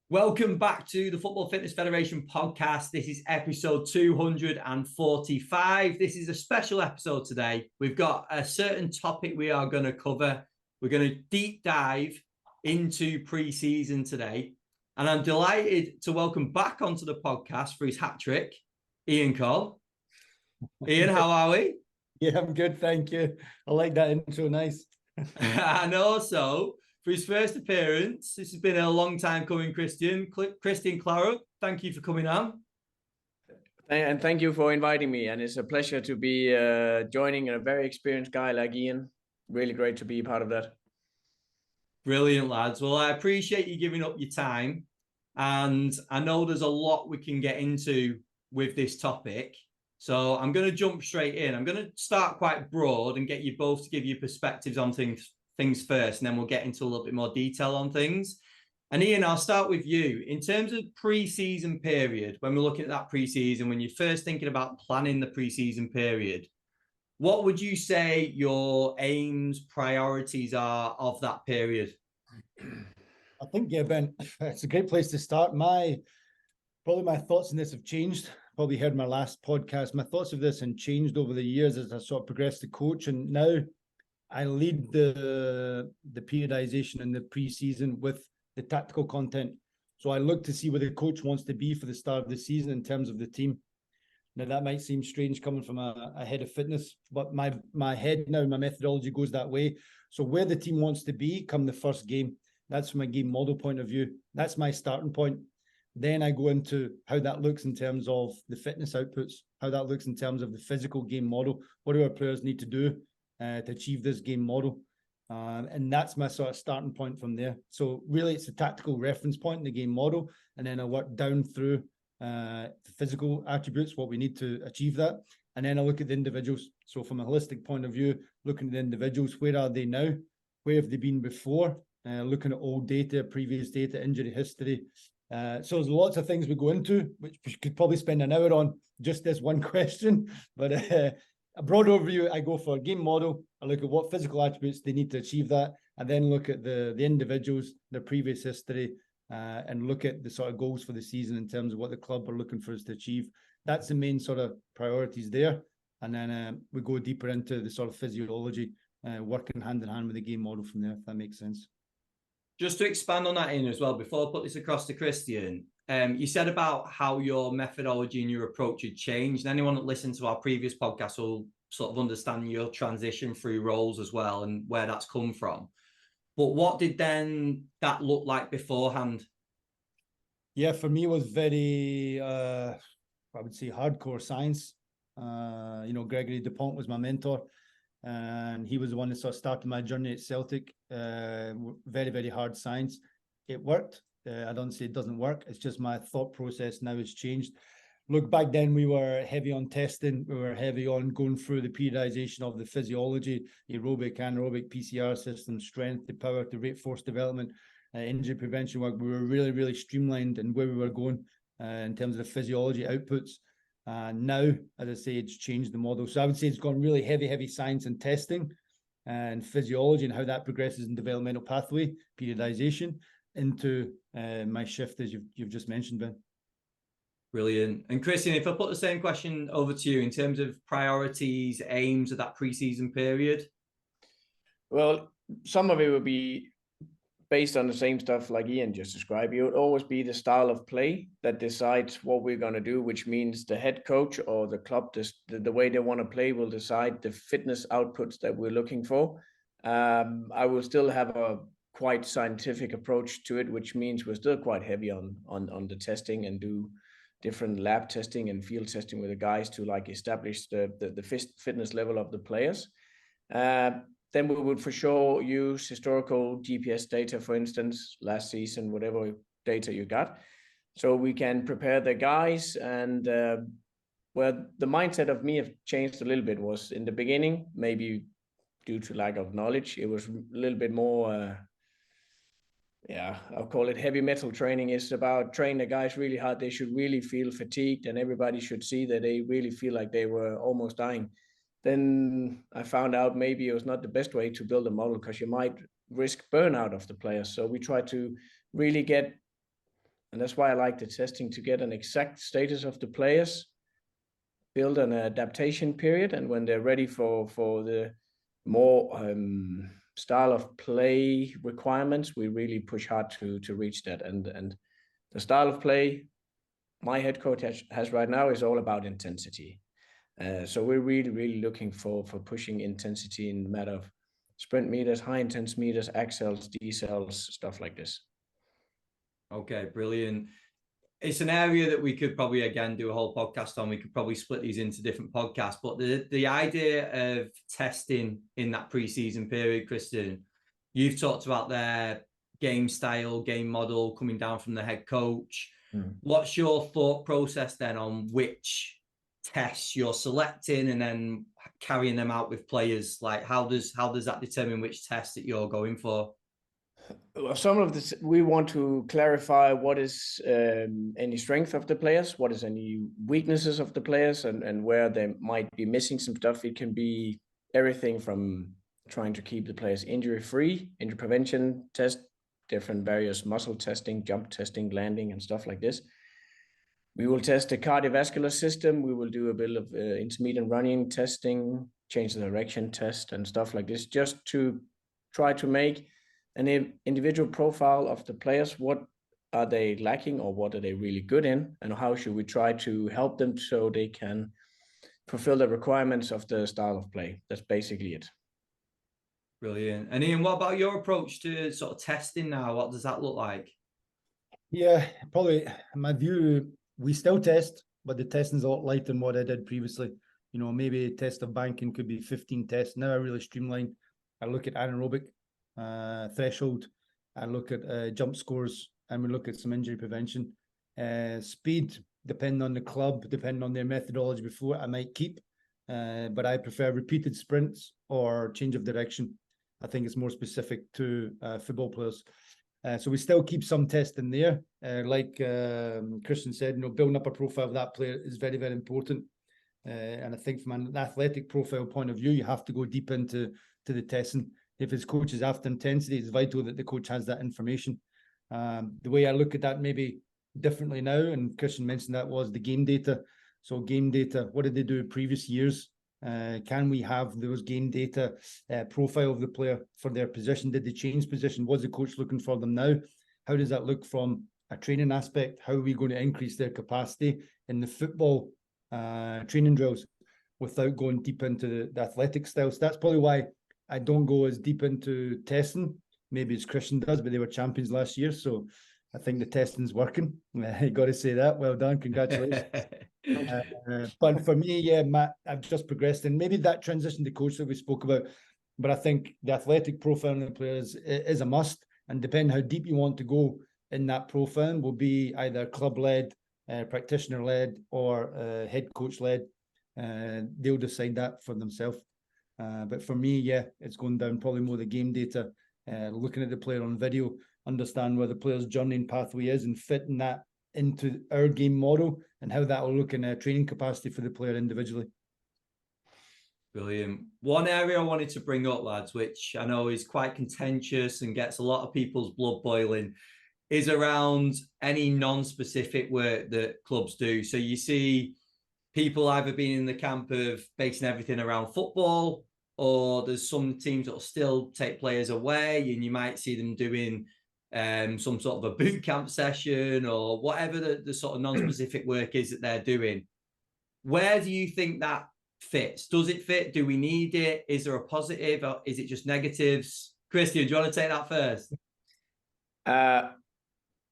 Welcome back to the Football Fitness Federation podcast. This is episode 245. This is a special episode today. We've got a certain topic we are going to cover. We're going to deep dive into pre-season today. And I'm delighted to welcome back onto the podcast for his hat trick, Coll. Ian, how are we? Yeah, I'm good, thank you. I like that intro, nice. And also, for his first appearance, this has been a long time coming, Christian Clarup. Thank you for coming on. And thank you for inviting me. And it's a pleasure to be joining a very experienced guy like Ian. Really great to be part of that. Brilliant, lads. Well, I appreciate you giving up your time. And I know there's a lot we can get into with this topic. So I'm going to jump straight in. I'm going to start quite broad and get you both to give your perspectives on things first, and then we'll get into a little bit more detail on things. And Ian, I'll start with you. In terms of pre-season period, when we're looking at that pre-season, when you're first thinking about planning the pre-season period, what would you say your aims, priorities are of that period? I think, yeah, Ben, it's a great place to start. Probably my thoughts on this have changed. Probably heard my last podcast. My thoughts of this have changed over the years as I sort of progressed to coach, and now I lead the periodization in the pre-season with the tactical content. So I look to see where the coach wants to be for the start of the season in terms of the team. Now that might seem strange coming from a head of fitness, but my head now, my methodology goes that way. So where the team wants to be come the first game, that's from a game model point of view. That's my starting point. Then I go into how that looks in terms of the fitness outputs, how that looks in terms of the physical game model. What do our players need to do to achieve this game model? And that's my sort of starting point from there. So really it's a tactical reference point in the game model, and then I work down through the physical attributes, what we need to achieve that. And then I look at the individuals. So from a holistic point of view, looking at the individuals, where are they now? Where have they been before? Looking at old data, previous data, injury history. So there's lots of things we go into, which we could probably spend an hour on just this one question. But a broad overview, I go for a game model. I look at what physical attributes they need to achieve that. I then look at the individuals, their previous history, and look at the sort of goals for the season in terms of what the club are looking for us to achieve. That's the main sort of priorities there. And then we go deeper into the sort of physiology, working hand in hand with the game model from there, if that makes sense. Just to expand on that in as well, before I put this across to Christian, you said about how your methodology and your approach had changed. And anyone that listened to our previous podcast will sort of understand your transition through roles as well and where that's come from. But what did then that look like beforehand? Yeah, for me, it was very, I would say, hardcore science. Gregory Dupont was my mentor, and he was the one that sort of started my journey at Celtic. Very, very hard science. It worked. I don't say it doesn't work. It's just my thought process now has changed. Look, back then we were heavy on testing. We were heavy on going through the periodization of the physiology, aerobic, anaerobic, PCR system, strength, the power, the rate force development, injury prevention work. We were really, really streamlined in where we were going in terms of the physiology outputs. Now, as I say, it's changed the model. So I would say it's gone really heavy science and testing and physiology and how that progresses in developmental pathway, periodization, into my shift, as you've just mentioned, Ben. Brilliant. And Christian, if I put the same question over to you in terms of priorities, aims of that pre-season period? Well, some of it would be based on the same stuff like Ian just described. It would always be the style of play that decides what we're going to do, which means the head coach or the club, the way they want to play will decide the fitness outputs that we're looking for. I will still have a quite scientific approach to it, which means we're still quite heavy on the testing and do different lab testing and field testing with the guys to like establish the fitness level of the players. Then we would for sure use historical GPS data, for instance, last season, whatever data you got, so we can prepare the guys. And where the mindset of me have changed a little bit was in the beginning, maybe due to lack of knowledge, it was a little bit more I'll call it heavy metal training. It's about training the guys really hard. They should really feel fatigued, and everybody should see that they really feel like they were almost dying. Then I found out maybe it was not the best way to build a model, because you might risk burnout of the players. So we try to really get And that's why I like the testing, to get an exact status of the players, build an adaptation period, and when they're ready for the more style of play requirements, we really push hard to reach that. And the style of play my head coach has right now is all about intensity. So we're really looking for pushing intensity in the matter of sprint meters, high intense meters, accels, decels, stuff like this. Okay, brilliant. It's an area that we could probably, again, do a whole podcast on. We could probably split these into different podcasts, but the idea of testing in that pre-season period, Christian, you've talked about their game style, game model coming down from the head coach. What's your thought process then on which tests you're selecting and then carrying them out with players? Like, how does that determine which test that you're going for? Well, some of this, we want to clarify what is any strength of the players, what is any weaknesses of the players, and where they might be missing some stuff. It can be everything from trying to keep the players injury-free, injury prevention test, different various muscle testing, jump testing, landing, and stuff like this. We will test the cardiovascular system. We will do a bit of intermittent running testing, change the direction test, and stuff like this, just to try to make an individual profile of the players. What are they lacking, or what are they really good in, and how should we try to help them so they can fulfill the requirements of the style of play? That's basically it. Brilliant. And Ian, what about your approach to sort of testing now? What does that look like? Yeah, probably in my view, we still test, but the testing's a lot lighter than what I did previously. You know, maybe a test of banking could be 15 tests. Now I really streamline. I look at anaerobic threshold, I look at jump scores, and we look at some injury prevention. Speed, depending on the club, depending on their methodology before, I might keep, but I prefer repeated sprints or change of direction. I think it's more specific to football players. So we still keep some testing there. Like Christian said, you know, building up a profile of that player is very, very important. And I think from an athletic profile point of view, you have to go deep into the testing. If his coach is after intensity, it's vital that the coach has that information. The way I look at that maybe differently now, and Christian mentioned that, was the game data. So game data, what did they do previous years? Can we have those game data profile of the player for their position? Did they change position? Was the coach looking for them now? How does that look from a training aspect? How are we going to increase their capacity in the football training drills without going deep into the athletic style? So that's probably why I don't go as deep into testing, maybe as Christian does, but they were champions last year, so I think the testing's working. You got to say that. Well done, congratulations. But for me, yeah, Matt, I've just progressed, and maybe that transition to coach that we spoke about. But I think the athletic profiling of the players is a must, and depending how deep you want to go in that profiling, will be either club-led, practitioner-led, or head coach-led. They'll decide that for themselves. But for me, yeah, it's going down probably more the game data, looking at the player on video, understand where the player's journey and pathway is, and fitting that into our game model and how that will look in a training capacity for the player individually. Brilliant. One area I wanted to bring up, lads, which I know is quite contentious and gets a lot of people's blood boiling, is around any non-specific work that clubs do. So you see people either being in the camp of basing everything around football, or there's some teams that will still take players away, and you might see them doing some sort of a boot camp session or whatever the sort of non-specific work is that they're doing. Where do you think that fits? Does it fit? Do we need it? Is there a positive, or is it just negatives? Christian, do you want to take that first?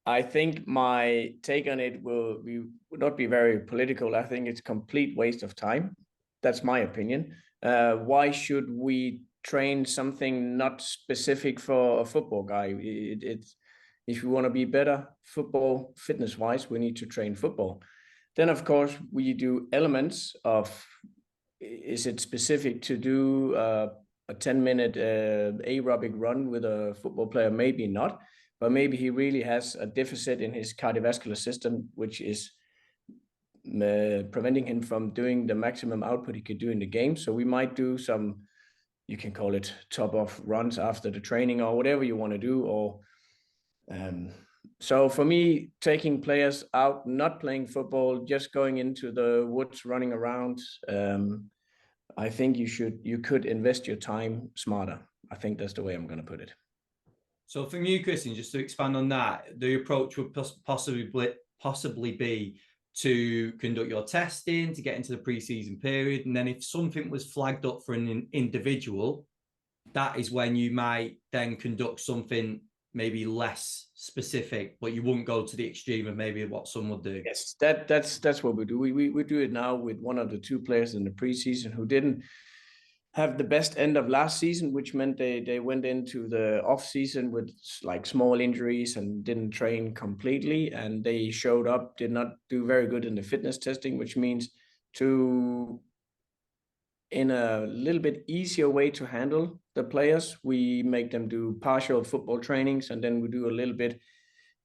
I think my take on it will not be very political. I think it's a complete waste of time. That's my opinion. Why should we train something not specific for a football guy? It's if you want to be better football fitness-wise, we need to train football. Then, of course, we do elements of, is it specific to do a 10-minute aerobic run with a football player? Maybe not, but maybe he really has a deficit in his cardiovascular system, which is preventing him from doing the maximum output he could do in the game. So we might do some, you can call it top off runs after the training or whatever you want to do, or So for me, taking players out, not playing football, just going into the woods, running around, I think you could invest your time smarter. I think that's the way I'm going to put it. So from you, Christian, just to expand on that, the approach would possibly be to conduct your testing, to get into the pre-season period. And then if something was flagged up for an individual, that is when you might then conduct something maybe less specific, but you wouldn't go to the extreme of maybe what some would do. Yes, that's what we do. We do it now with one of the two players in the preseason who didn't have the best end of last season, which meant they went into the off season with like small injuries and didn't train completely, and they showed up, did not do very good in the fitness testing, which means in a little bit easier way to handle the players, we make them do partial football trainings, and then we do a little bit.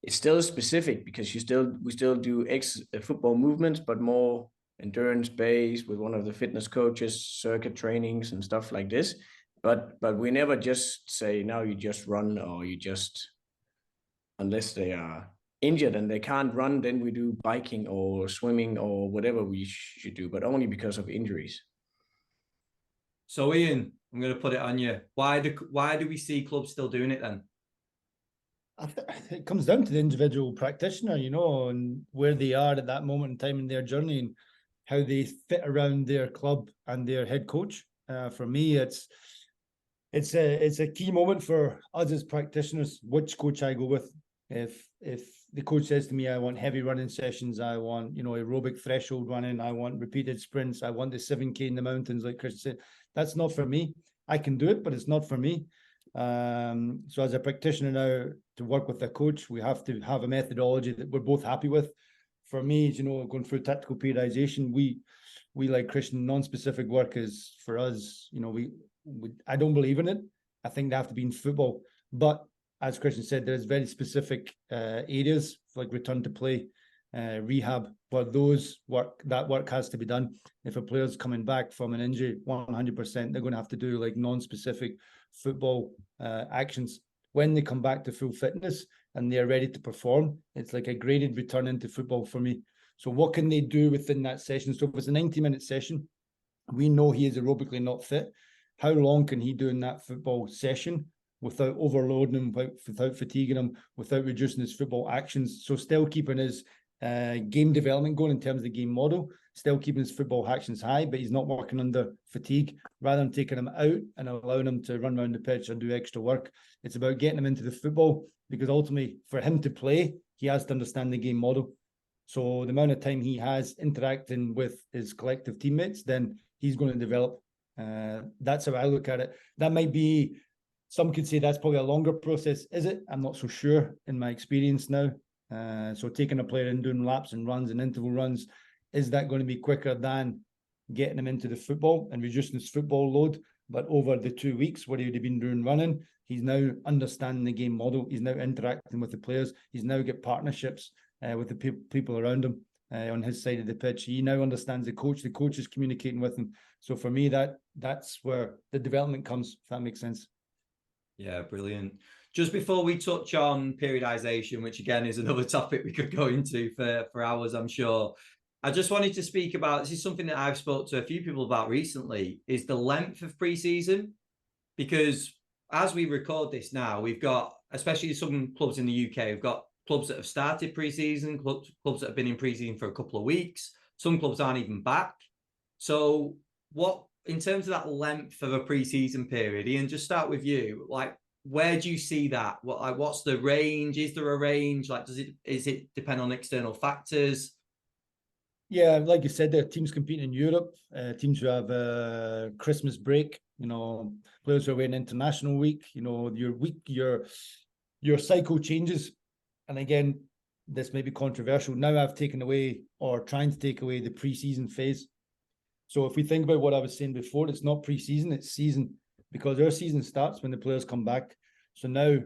It's still specific because we still do football movements, but more endurance based with one of the fitness coaches, circuit trainings and stuff like this. But we never just say, now you just run, or you just, unless they are injured and they can't run, then we do biking or swimming or whatever we should do, but only because of injuries. So Ian, I'm going to put it on you. Why do we see clubs still doing it then? It comes down to the individual practitioner, you know, and where they are at that moment in time in their journey and how they fit around their club and their head coach. For me, it's a key moment for us as practitioners, which coach I go with. If the coach says to me, I want heavy running sessions, I want, you know, aerobic threshold running, I want repeated sprints, I want the 7K in the mountains, like Chris said, that's not for me. I can do it, but it's not for me. So as a practitioner now, to work with a coach, we have to have a methodology that we're both happy with. For me, you know, going through tactical periodization, we like Christian, non-specific work is for us, you know, I don't believe in it. I think they have to be in football, but as Christian said, there's very specific areas like return to play, rehab, where that work has to be done. If a player's coming back from an injury, 100%, they're going to have to do like non-specific football actions. When they come back to full fitness and they're ready to perform, it's like a graded return into football for me. So what can they do within that session? So if it's a 90-minute session, we know he is aerobically not fit. How long can he do in that football session without overloading him, without fatiguing him, without reducing his football actions? So still keeping his game development going in terms of the game model, still keeping his football actions high, but he's not working under fatigue. Rather than taking him out and allowing him to run around the pitch and do extra work, it's about getting him into the football, because ultimately for him to play, he has to understand the game model. So the amount of time he has interacting with his collective teammates, then he's going to develop. That's how I look at it. That might be, some could say that's probably a longer process. Is it? I'm not so sure in my experience now. So taking a player and doing laps and runs and interval runs, is that going to be quicker than getting him into the football and reducing his football load? But over the 2 weeks where he'd have been doing running, he's now understanding the game model. He's now interacting with the players. He's now got partnerships with the people around him on his side of the pitch. He now understands the coach. The coach is communicating with him. So for me, that's where the development comes, if that makes sense. Yeah, brilliant. Just before we touch on periodization, which again is another topic we could go into for hours, I'm sure, I just wanted to speak about, this is something that I've spoke to a few people about recently, is the length of pre-season. Because as we record this now, we've got, especially some clubs in the UK, we've got clubs that have started pre-season, clubs that have been in pre-season for a couple of weeks. Some clubs aren't even back. So what, in terms of that length of a pre-season period, Ian, just start with you. Like, where do you see that? What's the range? Is there a range? Like, is it depend on external factors? Yeah, like you said, there are teams competing in Europe, teams who have a Christmas break, you know, players who are away in international week, you know, your cycle changes. And again, this may be controversial. Now I've taken away, or trying to take away, the pre-season phase. So if we think about what I was saying before, it's not pre-season, it's season, because our season starts when the players come back. So now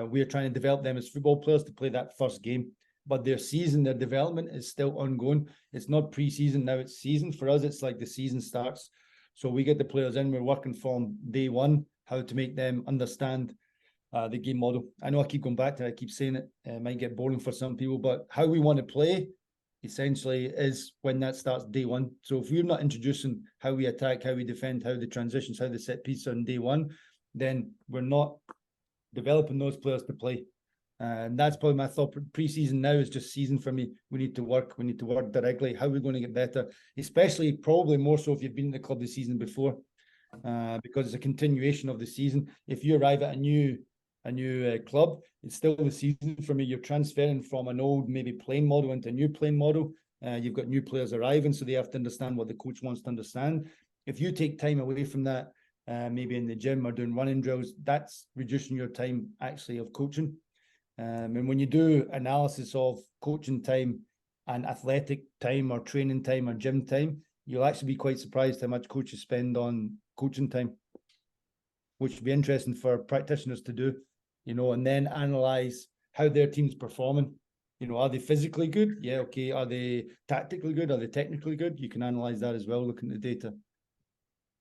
we are trying to develop them as football players to play that first game. But their season, their development is still ongoing. It's not pre-season, now it's season. For us, it's like the season starts. So we get the players in, we're working from day one, how to make them understand the game model. I know I keep going back to it, I keep saying it, it might get boring for some people, but how we want to play essentially is when that starts day one. So if we're not introducing how we attack, how we defend, how the transitions, how the set piece on day one, then we're not developing those players to play. And that's probably my thought. Pre-season now is just season for me. We need to work directly. How are we going to get better? Especially probably more so if you've been in the club the season before, because it's a continuation of the season. If you arrive at a new club, it's still the season for me. You're transferring from an old maybe playing model into a new playing model. You've got new players arriving, so they have to understand what the coach wants to understand. If you take time away from that, maybe in the gym or doing running drills, that's reducing your time actually of coaching. And when you do analysis of coaching time and athletic time or training time or gym time, you'll actually be quite surprised how much coaches spend on coaching time, which would be interesting for practitioners to do, and then analyze how their team's performing. Are they physically good? Yeah, okay. Are they tactically good? Are they technically good? You can analyze that as well, looking at the data.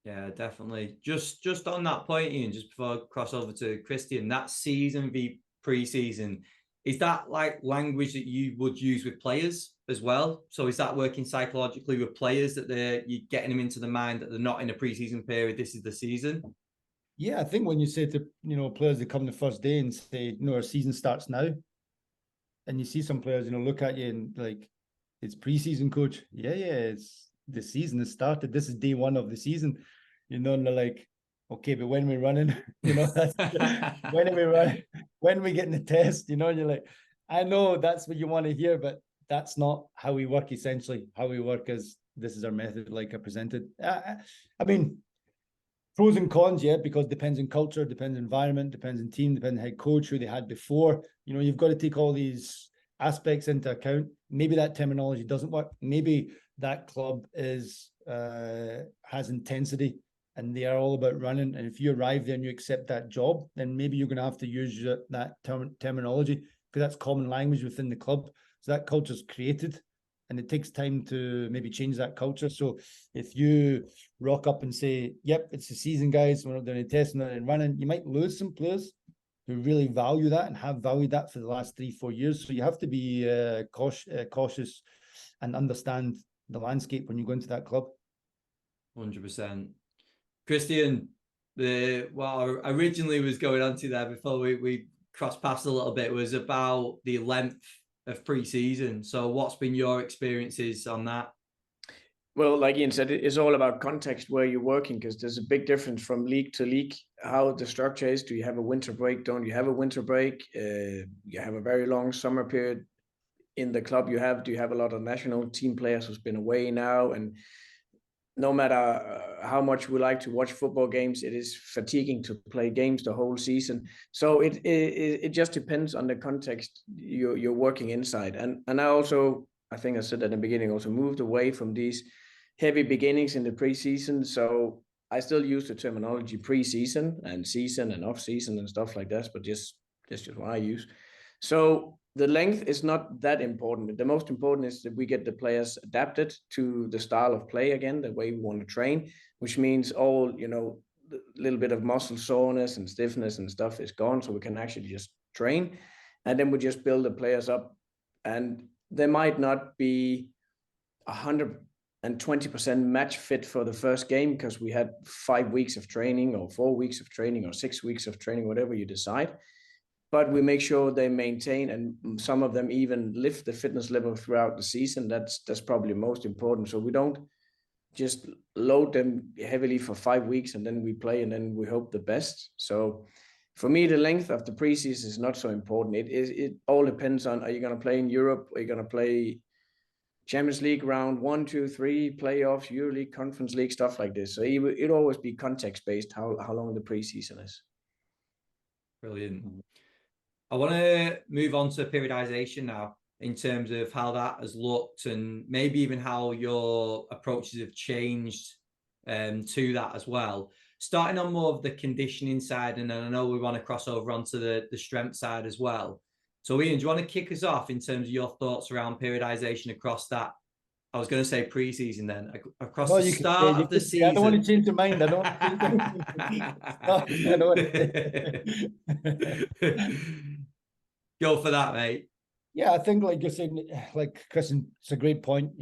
Yeah, definitely. Just on that point, Ian, just before I cross over to Christian, that season v pre-season, is that like language that you would use with players as well? So is that working psychologically with players that you're getting them into the mind that they're not in a pre-season period, this is the season? Yeah, I think when you say to players that come the first day and say, our season starts now, and you see some players, look at you and like, it's pre-season, coach. Yeah, it's the season has started. This is day one of the season, and they're like, okay, but when we're running, that's when are we running? When are we getting the test? You're like, I know that's what you want to hear, but that's not how we work. Essentially, how we work is this is our method, like I presented. I mean, pros and cons, yeah, because it depends on culture, depends on environment, depends on team, depends on head coach, who they had before. You've got to take all these aspects into account. Maybe that terminology doesn't work. Maybe that club has intensity and they are all about running. And if you arrive there and you accept that job, then maybe you're going to have to use that terminology because that's common language within the club. So that culture is created. And it takes time to maybe change that culture. So if you rock up and say, yep, it's the season, guys, we're not doing any testing and running, you might lose some players who really value that and have valued that for the last 3-4 years. So you have to be cautious and understand the landscape when you go into that club. 100%. Christian, what I originally was going on to there before we crossed paths a little bit was about the length of pre-season. So what's been your experiences on that? Well, like Ian said, it's all about context where you're working, because there's a big difference from league to league, how the structure is. Do you have a winter break? Don't you have a winter break? You have a very long summer period in the club do you have a lot of national team players who's been away now? And no matter how much we like to watch football games, it is fatiguing to play games the whole season. So it just depends on the context you're working inside. And I think I said at the beginning, also moved away from these heavy beginnings in the preseason. So I still use the terminology preseason and season and off season and stuff like that, but that's just what I use. So the length is not that important. The most important is that we get the players adapted to the style of play again, the way we want to train, which means all, a little bit of muscle soreness and stiffness and stuff is gone. So we can actually just train, and then we just build the players up. And they might not be 120% match fit for the first game because we had 5 weeks of training or 4 weeks of training or 6 weeks of training, whatever you decide. But we make sure they maintain, and some of them even lift the fitness level throughout the season. That's probably most important. So we don't just load them heavily for 5 weeks and then we play and then we hope the best. So for me, the length of the preseason is not so important. It all depends on, are you going to play in Europe? Are you going to play Champions League round 1, 2, 3, playoffs, EuroLeague, Conference League, stuff like this? So it always be context based how long the preseason is. Brilliant. I want to move on to periodization now, in terms of how that has looked and maybe even how your approaches have changed to that as well. Starting on more of the conditioning side, and then I know we want to cross over onto the strength side as well. So Ian, do you want to kick us off in terms of your thoughts around periodization across that I was going to say pre-season then. Across No, the you can start say, of the I don't want to season. change your mind. I don't want to change anything. No, I don't want to. Go for that, mate. Yeah, I think like you're saying, like Christian, it's a great point.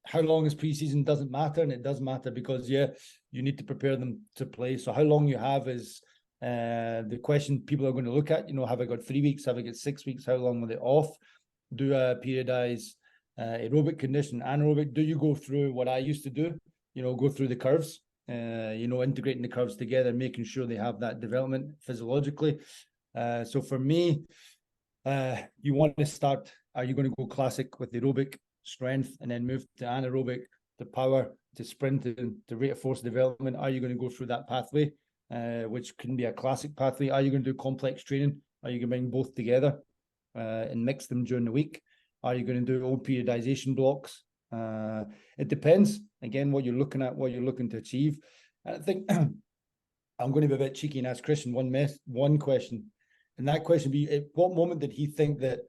How long is preseason doesn't matter, and it does matter because you need to prepare them to play. So how long you have is the question people are going to look at. Have I got 3 weeks? Have I got 6 weeks? How long will they off? Do I periodize aerobic condition, anaerobic? Do you go through what I used to do? Go through the curves. Integrating the curves together, making sure they have that development physiologically. So for me, you want to start, are you going to go classic with aerobic strength and then move to anaerobic, to power, to sprinting, to rate of force development? Are you going to go through that pathway, which can be a classic pathway? Are you going to do complex training? Are you going to bring both together and mix them during the week? Are you going to do old periodization blocks? It depends, again, what you're looking at, what you're looking to achieve. And I think I'm going to be a bit cheeky and ask Christian one question. And that question be, at what moment did he think that,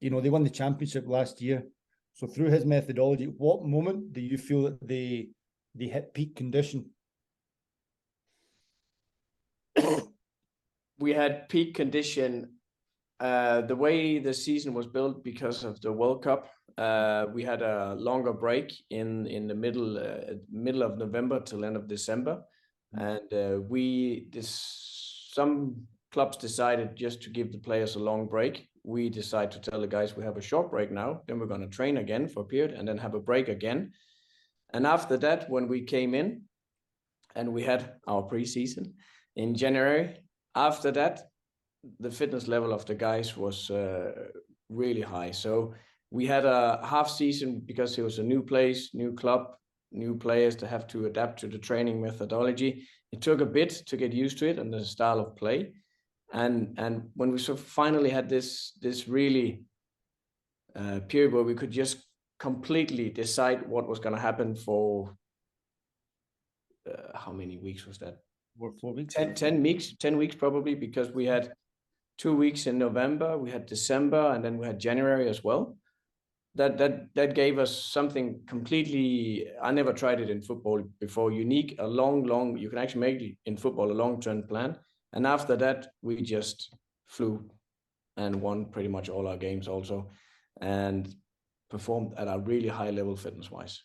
they won the championship last year? So through his methodology, what moment do you feel that they hit peak condition? We had peak condition. The way the season was built because of the World Cup, we had a longer break in the middle of November till end of December, and some clubs decided just to give the players a long break. We decided to tell the guys we have a short break now, then we're going to train again for a period and then have a break again. And after that, when we came in and we had our preseason in January, after that, the fitness level of the guys was really high. So we had a half season because it was a new place, new club, new players to have to adapt to the training methodology. It took a bit to get used to it and the style of play. And when we sort of finally had this really period where we could just completely decide what was going to happen for how many weeks was that? 4 weeks? 10 weeks probably, because we had 2 weeks in November, we had December, and then we had January as well. That gave us something completely, I never tried it in football before, unique, a long, you can actually make it in football, a long-term plan. And after that, we just flew and won pretty much all our games also, and performed at a really high level fitness-wise.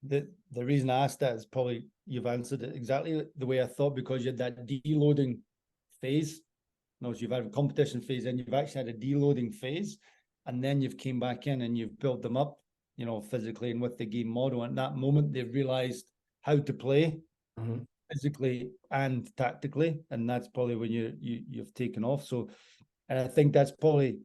The reason I asked that is probably you've answered it exactly the way I thought, because you had that deloading phase. So you've had a competition phase, and you've actually had a deloading phase, and then you've came back in and you've built them up, physically and with the game model. And at that moment, they've realized how to play physically and tactically, and that's probably when you've taken off. So, and I think that's probably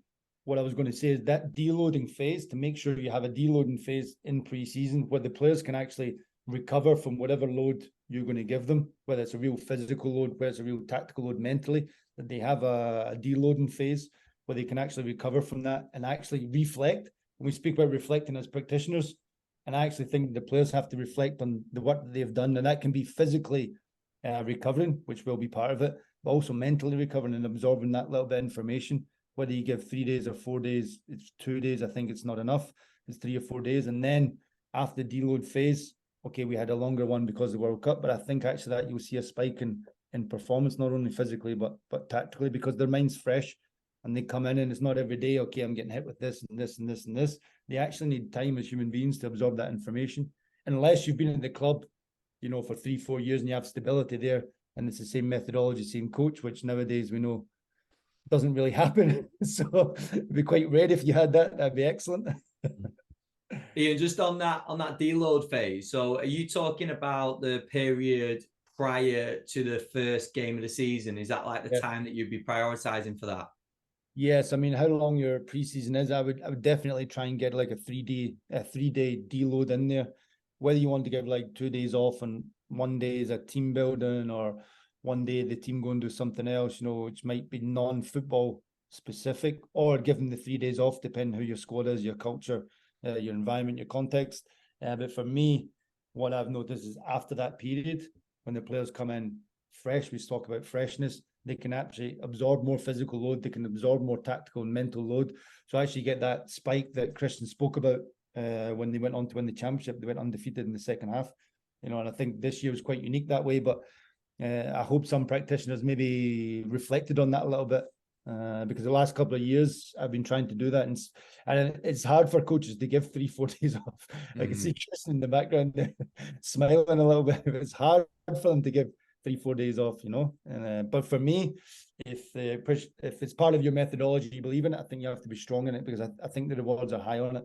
what I was going to say, is that deloading phase, to make sure you have a deloading phase in pre-season where the players can actually recover from whatever load you're going to give them, whether it's a real physical load, whether it's a real tactical load mentally, that they have a deloading phase where they can actually recover from that and actually reflect. When we speak about reflecting as practitioners, and I actually think the players have to reflect on the work that they've done, and that can be physically recovering, which will be part of it, but also mentally recovering and absorbing that little bit of information. Whether you give 3 days or 4 days, it's 2 days, I think it's not enough. It's 3 or 4 days. And then after the deload phase, okay, we had a longer one because of the World Cup, but I think actually that you'll see a spike in performance, not only physically, but tactically, because their mind's fresh and they come in and it's not every day, okay, I'm getting hit with this and this and this and this. They actually need time as human beings to absorb that information. Unless you've been in the club, for 3-4 years and you have stability there, and it's the same methodology, same coach, which nowadays we know doesn't really happen. So it'd be quite rare if you had that. That'd be excellent. Ian, just on that deload phase. So are you talking about the period prior to the first game of the season? Is that like the time that you'd be prioritizing for that? Yes, I mean, how long your preseason is, I would definitely try and get like a 3-day deload in there. Whether you want to give like 2 days off and 1 day is a team building, or 1 day the team go and do something else, which might be non-football specific, or give them the 3 days off, depending who your squad is, your culture, your environment, your context. But for me, what I've noticed is after that period, when the players come in fresh, we talk about freshness, they can actually absorb more physical load, they can absorb more tactical and mental load. So actually get that spike that Christian spoke about when they went on to win the championship. They went undefeated in the second half, and I think this year was quite unique that way. But I hope some practitioners maybe reflected on that a little bit, because the last couple of years I've been trying to do that, and it's hard for coaches to give 3-4 days off. I can see Tristan in the background there, smiling a little bit. It's hard for them to give 3-4 days off, but for me, if it's part of your methodology, you believe in it, I think you have to be strong in it, because I think the rewards are high on it.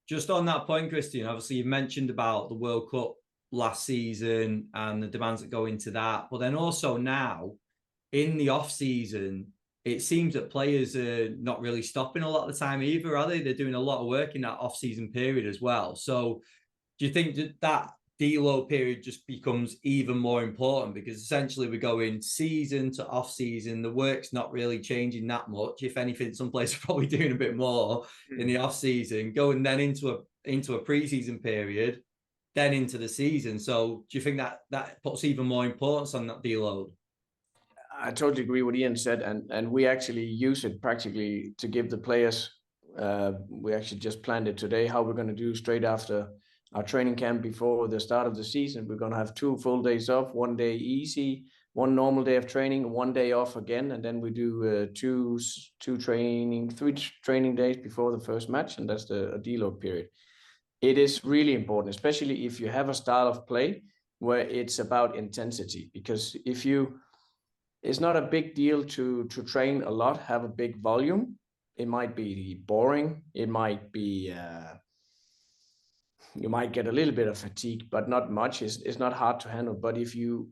Just on that point, Christian, obviously you've mentioned about the World Cup last season and the demands that go into that, but then also now in the off season, it seems that players are not really stopping a lot of the time either, are they? They're doing a lot of work in that off season period as well. So do you think that deload period just becomes even more important, because essentially we're going season to off season, the work's not really changing that much. If anything, some players are probably doing a bit more in the off season, going then into a pre-season period, then into the season. So do you think that puts even more importance on that deload? I totally agree with what Ian said, and we actually use it practically to give the players. We actually just planned it today how we're going to do straight after our training camp before the start of the season. We're going to have 2 full days off, 1 day easy, 1 normal day of training, 1 day off again, and then we do 3 training days before the first match, and that's a deload period. It is really important, especially if you have a style of play where it's about intensity, because it's not a big deal to train a lot, have a big volume. It might be boring. It might be you might get a little bit of fatigue, but not much. It's not hard to handle. But if your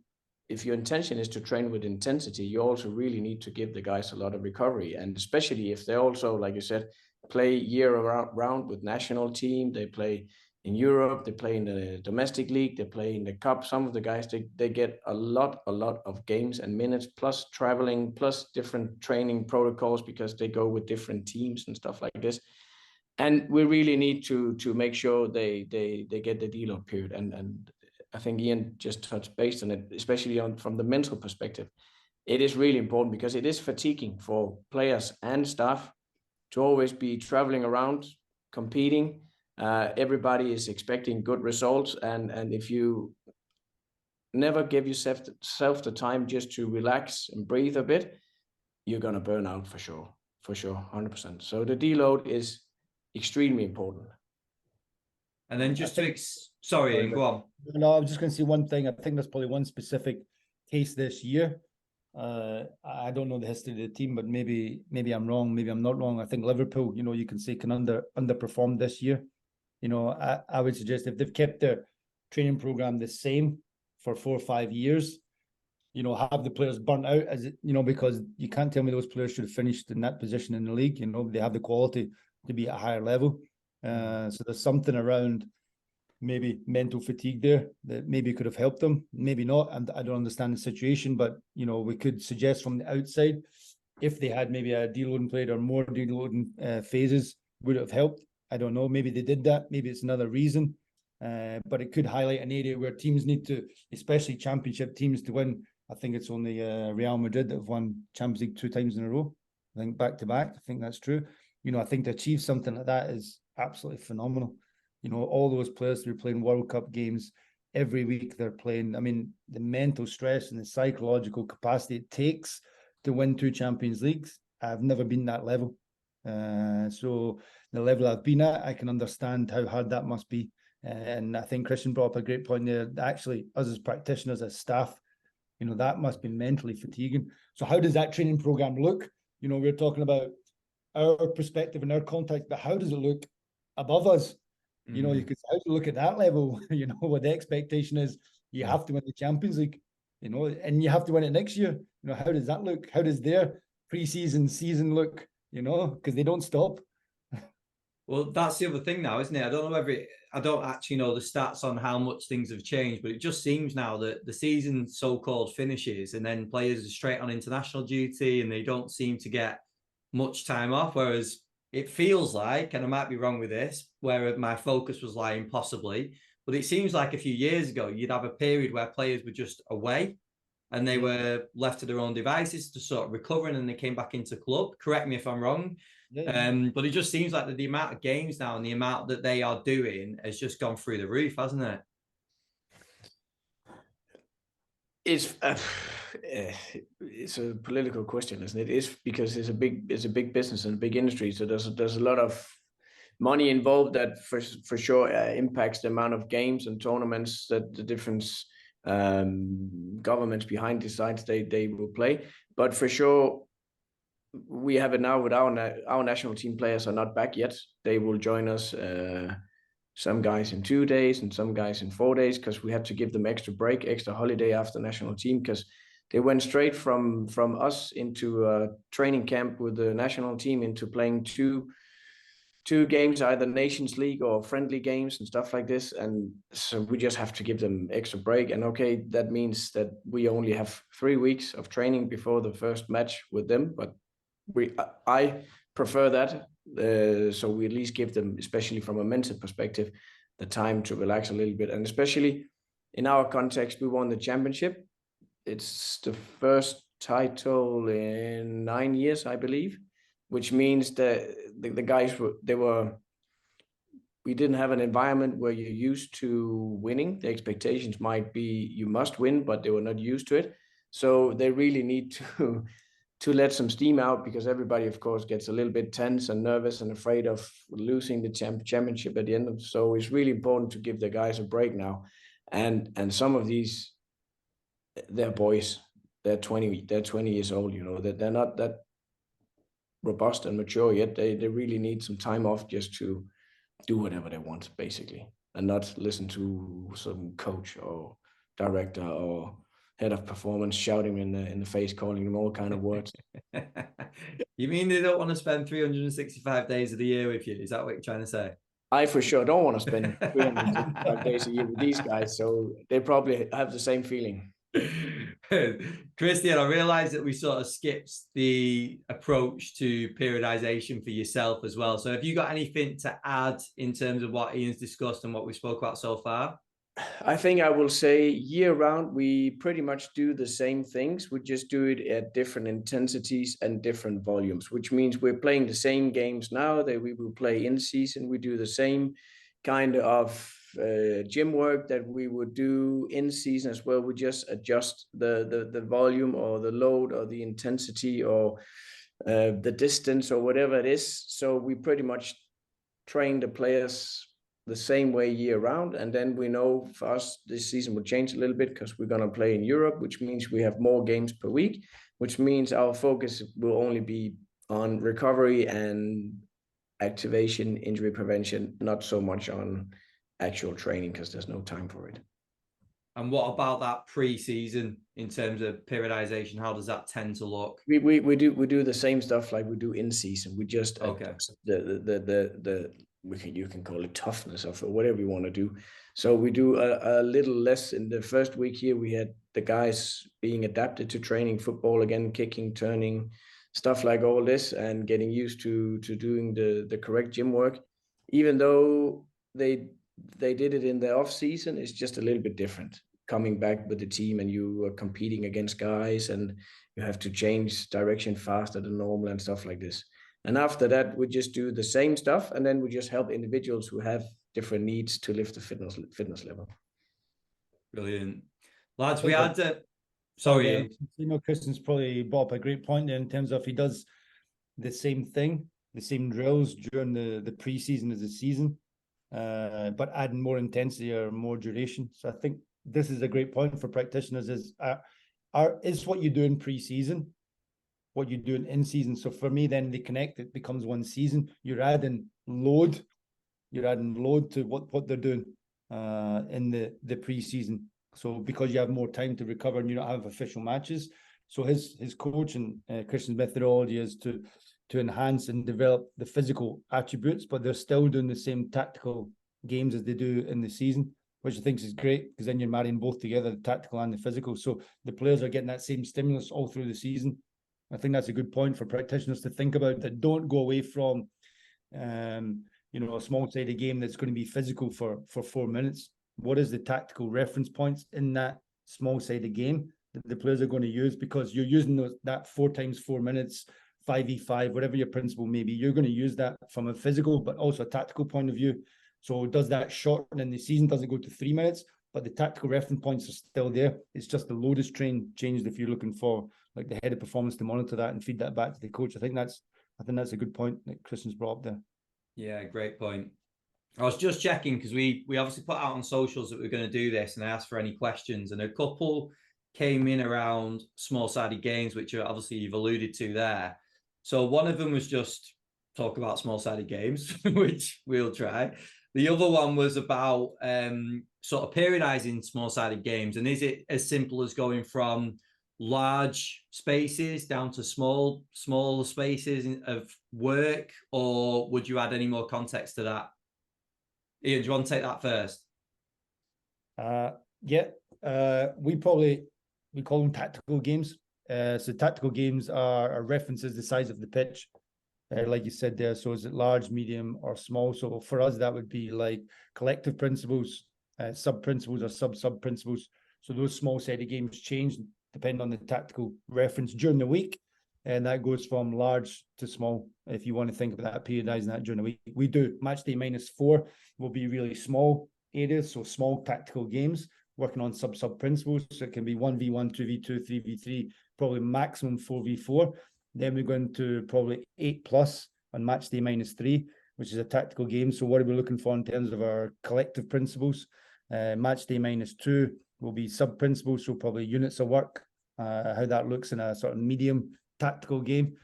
intention is to train with intensity, you also really need to give the guys a lot of recovery. And especially if they also, like you said, play year round with national team, they play in Europe, they play in the domestic league, they play in the cup. Some of the guys, they get a lot of games and minutes, plus traveling, plus different training protocols, because they go with different teams and stuff like this. And we really need to make sure they get the deload period. And I think Ian just touched base on it, especially from the mental perspective. It is really important, because it is fatiguing for players and staff to always be traveling around, competing. Everybody is expecting good results, and if you never give yourself the time just to relax and breathe a bit, you're gonna burn out for sure, 100%. So the deload is extremely important. And then just sorry, go on. No, I was just going to say one thing. I think there's probably one specific case this year. I don't know the history of the team, but maybe I'm wrong. Maybe I'm not wrong. I think Liverpool, you can say can underperform this year. I would suggest if they've kept their training program the same for 4 or 5 years, have the players burnt out because you can't tell me those players should have finished in that position in the league. They have the quality to be at a higher level. So there's something around maybe mental fatigue there that maybe could have helped them, maybe not. And I don't understand the situation, but we could suggest from the outside, if they had maybe a deloading played or more deloading phases, would it have helped? I don't know. Maybe they did that. Maybe it's another reason. But it could highlight an area where teams need to, especially championship teams, to win. I think it's only Real Madrid that have won Champions League 2 times in a row. I think back to back. I think that's true. I think to achieve something like that is absolutely phenomenal. All those players who are playing World Cup games every week, they're playing. I mean, the mental stress and the psychological capacity it takes to win 2 Champions Leagues. I've never been that level. So the level I've been at, I can understand how hard that must be. And I think Christian brought up a great point there. Actually, us as practitioners, as staff, that must be mentally fatiguing. So how does that training program look? We're talking about our perspective and our context, but how does it look above us? You could how do you look at that level? What the expectation is, you have to win the Champions League, and you have to win it next year. How does that look? How does their pre-season season look? Because they don't stop. Well, that's the other thing now, isn't it? I don't actually know the stats on how much things have changed, but it just seems now that the season so-called finishes and then players are straight on international duty and they don't seem to get much time off, whereas it feels like, and I might be wrong with this, where my focus was lying possibly, but it seems like a few years ago, you'd have a period where players were just away and they were left to their own devices to sort of recover, and then they came back into club. Correct me if I'm wrong. But it just seems like the amount of games now and the amount that they are doing has just gone through the roof, hasn't it? It's a political question, isn't it? It's because it's a big business and a big industry. So there's a lot of money involved that for sure impacts the amount of games and tournaments that the different governments behind decides they will play. But for sure, we have it now with our national team players are not back yet. They will join us. Some guys in 2 days and some guys in 4 days, because we had to give them extra break, extra holiday after national team, because they went straight from us into a training camp with the national team into playing two games, either Nations League or friendly games and stuff like this. And so we just have to give them extra break. And okay, that means that we only have 3 weeks of training before the first match with them. But I prefer that. So we at least give them, especially from a mental perspective, the time to relax a little bit. And especially in our context, we won the championship. It's the first title in 9 years, I believe, which means that the guys we didn't have an environment where you're used to winning. The expectations might be you must win, but they were not used to it. So they really need to let some steam out, because everybody, of course, gets a little bit tense and nervous and afraid of losing the championship at the end. So it's really important to give the guys a break now. And some of these, they're boys, they're 20 years old, you know, that they're not that robust and mature yet. They really need some time off just to do whatever they want, basically, and not listen to some coach or director or head of performance shouting in the face, calling them all kind of words. You mean they don't want to spend 365 days of the year with you? Is that what you're trying to say? I for sure don't want to spend 365 days a year with these guys, so they probably have the same feeling. Christian, I realized that we sort of skipped the approach to periodization for yourself as well. So have you got anything to add in terms of what Ian's discussed and what we spoke about so far? I think I will say year round, we pretty much do the same things. We just do it at different intensities and different volumes, which means we're playing the same games now that we will play in season. We do the same kind of gym work that we would do in season as well. We just adjust the volume or the load or the intensity or the distance or whatever it is. So we pretty much train the players the same way year round. And then we know for us, this season will change a little bit because we're going to play in Europe, which means we have more games per week, which means our focus will only be on recovery and activation, injury prevention, not so much on actual training because there's no time for it. And what about that pre-season in terms of periodization? How does that tend to look? We do the same stuff like we do in season. We just you can call it toughness or whatever you want to do. So we do a little less in the first week here. We had the guys being adapted to training football again, kicking, turning, stuff like all this, and getting used to doing the correct gym work. Even though they did it in the off season, it's just a little bit different. Coming back with the team and you are competing against guys and you have to change direction faster than normal and stuff like this. And after that, we just do the same stuff, and then we just help individuals who have different needs to lift the fitness level. Brilliant. Lads, we had sorry. You know, Christian's probably brought up a great point there in terms of he does the same thing, the same drills during the pre-season as the season, but adding more intensity or more duration. So I think this is a great point for practitioners is what you do in pre-season, what you're doing in season. So for me, then they connect, it becomes one season. You're adding load to what they're doing in the pre-season. So because you have more time to recover and you don't have official matches. So his coach and Christian's methodology is to enhance and develop the physical attributes, but they're still doing the same tactical games as they do in the season, which I think is great because then you're marrying both together, the tactical and the physical. So the players are getting that same stimulus all through the season. I think that's a good point for practitioners to think about, that don't go away from, a small-sided game that's going to be physical for 4 minutes. What is the tactical reference points in that small-sided game the players are going to use, because you're using that 4 times 4 minutes, 5v5, whatever your principle may be. You're going to use that from a physical, but also a tactical point of view. So does that shorten in the season? Does it go to 3 minutes? But the tactical reference points are still there. It's just the load is changed if you're looking for like the head of performance to monitor that and feed that back to the coach. I think that's a good point that Christian's brought up there. Yeah, great point. I was just checking because we obviously put out on socials that we're going to do this, and I asked for any questions, and a couple came in around small-sided games, which obviously you've alluded to there. So one of them was just talk about small-sided games, which we'll try. The other one was about sort of periodizing small-sided games, and is it as simple as going from large spaces down to smaller spaces of work, or would you add any more context to that? Ian, do you want to take that first? We call them tactical games. So tactical games are references the size of the pitch, like you said there. So is it large, medium, or small? So for us, that would be like collective principles, sub principles, or sub principles. So those small sided games change depending on the tactical reference during the week, and that goes from large to small. If you want to think about that, periodizing that during the week, we do match day -4 will be really small areas, so small tactical games working on sub principles. So it can be 1v1, 2v2, 3v3, probably maximum 4v4. Then we go into probably 8+ on match day -3, which is a tactical game. So what are we looking for in terms of our collective principles? Match day -2 will be sub principles, so probably units of work, how that looks in a sort of medium tactical game.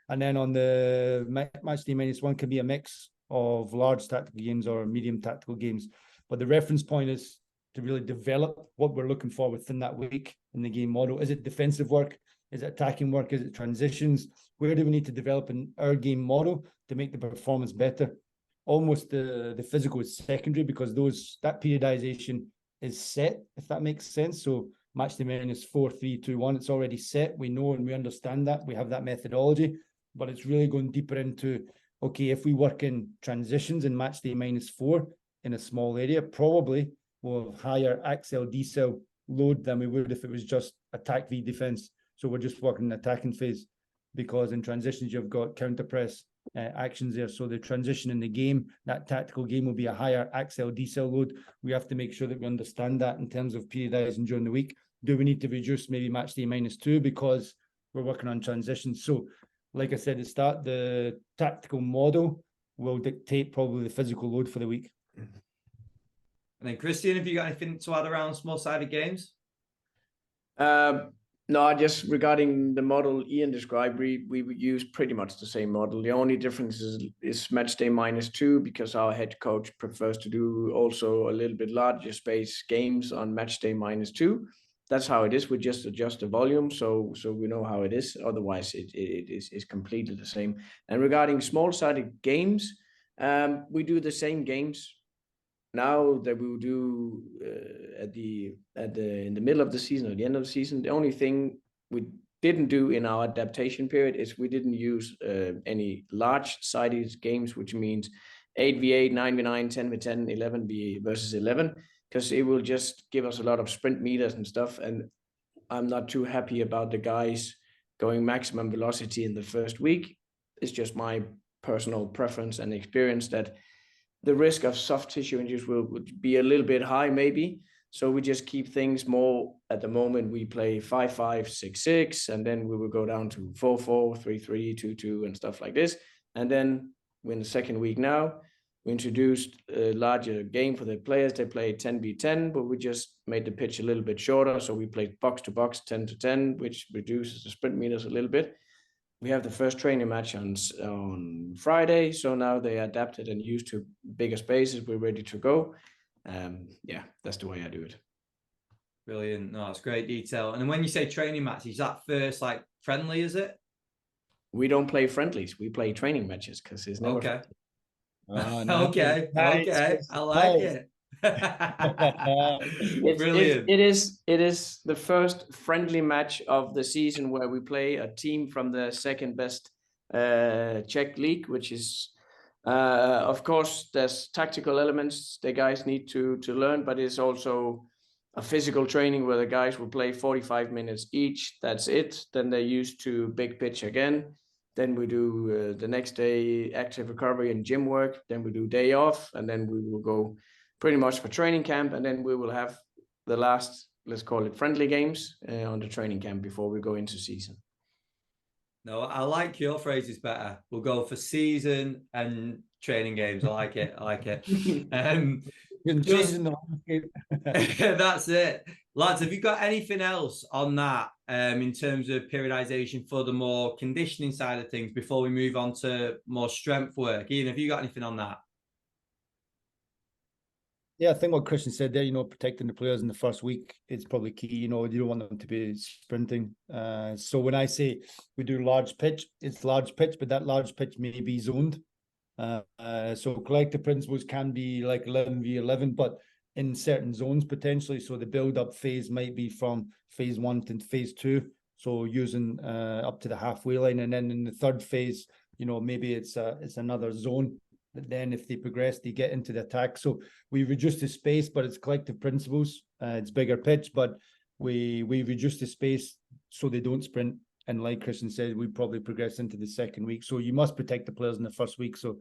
And then on the match day -1 can be a mix of large tactical games or medium tactical games. But the reference point is to really develop what we're looking for within that week in the game model. Is it defensive work? Is it attacking work? Is it transitions? Where do we need to develop in our game model to make the performance better? Almost the physical is secondary, because that periodization is set, if that makes sense. So match day -4, 3, 2, 1, it's already set. We know and we understand that. We have that methodology, but it's really going deeper into, okay, if we work in transitions in match day -4 in a small area, probably we'll have higher accel decel load than we would if it was just attack v defense. So we're just working in attacking phase, because in transitions you've got counter press actions there. So the transition in the game, that tactical game, will be a higher accel decel load. We have to make sure that we understand that in terms of periodizing during the week. Do we need to reduce maybe match day -2 because we're working on transitions? So like I said at the start, the tactical model will dictate probably the physical load for the week. And then Christian, have you got anything to add around small-sided games? No, just regarding the model Ian described, we use pretty much the same model. The only difference is match day -2, because our head coach prefers to do also a little bit larger space games on match day -2. That's how it is. We just adjust the volume, so we know how it is. Otherwise, it is completely the same. And regarding small-sided games, we do the same games now that we will do in the middle of the season or the end of the season. The only thing we didn't do in our adaptation period is we didn't use any large-sided games, which means 8v8, 9v9, 10v10, 11v versus 11, because it will just give us a lot of sprint meters and stuff. And I'm not too happy about the guys going maximum velocity in the first week. It's just my personal preference and experience that the risk of soft tissue injuries will be a little bit high, maybe. So we just keep things more. At the moment, we play 5-5, 6-6, and then we will go down to 4-4, 3-3, 2-2, and stuff like this. And then we're in the second week now. We introduced a larger game for the players. They play 10v10, but we just made the pitch a little bit shorter. So we played box to box, 10-10, which reduces the sprint meters a little bit. We have the first training match on Friday. So now they adapted and used to bigger spaces. We're ready to go. Yeah, that's the way I do it. Brilliant. No, it's great detail. And then when you say training match, is that first like friendly, is it? We don't play friendlies. We play training matches because it's never okay. Nice. Okay. Nice. Okay. I like it. Brilliant. It is the first friendly match of the season where we play a team from the second best Czech league, which is of course there's tactical elements the guys need to learn, but it's also a physical training where the guys will play 45 minutes each. That's it. Then they're used to big pitch again. Then we do the next day active recovery and gym work. Then we do day off, and then we will go pretty much for training camp. And then we will have the last, let's call it friendly games on the training camp before we go into season. No, I like your phrases better. We'll go for season and training games. I like it. I like it. Changing the landscape. That's it. Lads, have you got anything else on that in terms of periodization for the more conditioning side of things before we move on to more strength work? Ian, have you got anything on that? Yeah, I think what Christian said there, protecting the players in the first week is probably key. You don't want them to be sprinting. So when I say we do large pitch, it's large pitch, but that large pitch may be zoned. So collective principles can be like 11v11, but in certain zones potentially. So the build-up phase might be from phase 1 to phase 2. So using up to the halfway line, and then in the third phase, maybe it's another zone. But then if they progress, they get into the attack. So we reduce the space, but it's collective principles. It's bigger pitch, but we reduce the space so they don't sprint. And like Christian said, we probably progress into the second week. So you must protect the players in the first week. So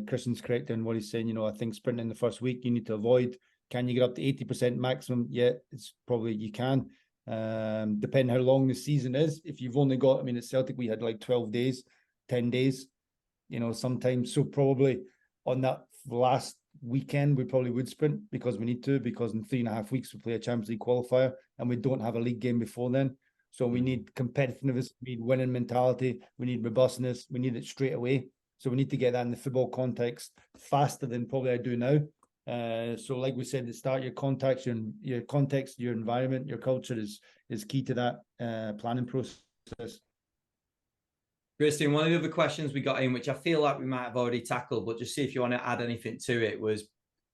Christian's correct in what he's saying. I think sprinting in the first week, you need to avoid. Can you get up to 80% maximum? Yeah, it's probably you can. Depending how long the season is. If you've only got, at Celtic, we had like 12 days, 10 days, sometimes. So probably on that last weekend, we probably would sprint because we need to, because in 3.5 weeks, we play a Champions League qualifier and we don't have a league game before then. So we need competitiveness, we need winning mentality, we need robustness, we need it straight away. So we need to get that in the football context faster than probably I do now. So like we said at the start, your context, your environment, your culture is key to that planning process. Christian, one of the other questions we got in, which I feel like we might have already tackled, but just see if you want to add anything to it, was